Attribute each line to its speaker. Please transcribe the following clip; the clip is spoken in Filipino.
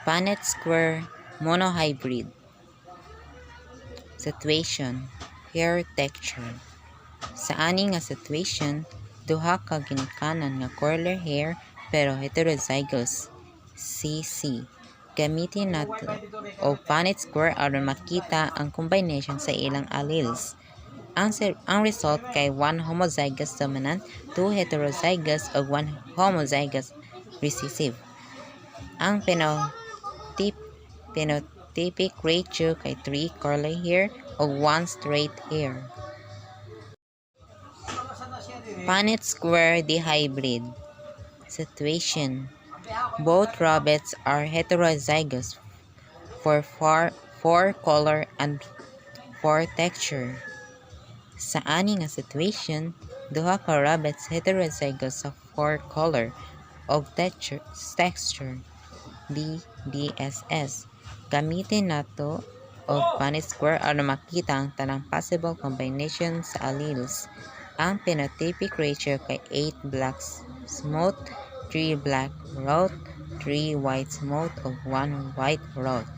Speaker 1: Punnett square monohybrid. Situation, hair texture. Sa ani nga situation, duha ka ginikanan nga curler hair pero heterozygous. CC. Gamitin nato o Punnett square aron makita ang combination sa ilang alleles. Ang result kay 1 homozygous dominant, 2 heterozygous ug 1 homozygous recessive. Ang phenotypic ratio kay 3 curly hair ug 1 straight hair. Punnett square dihybrid. Situation, both rabbits are heterozygous for 4 color and 4 texture. Sa ani nga situation, duha ka rabbits heterozygous sa 4 color og texture. DSS. Gamitin nato og Punnett square aron makita ang tanang possible combination sa alleles. Ang phenotypic ratio kay 8 black smooth, 3 black route, 3 white smooth ug 1 white route.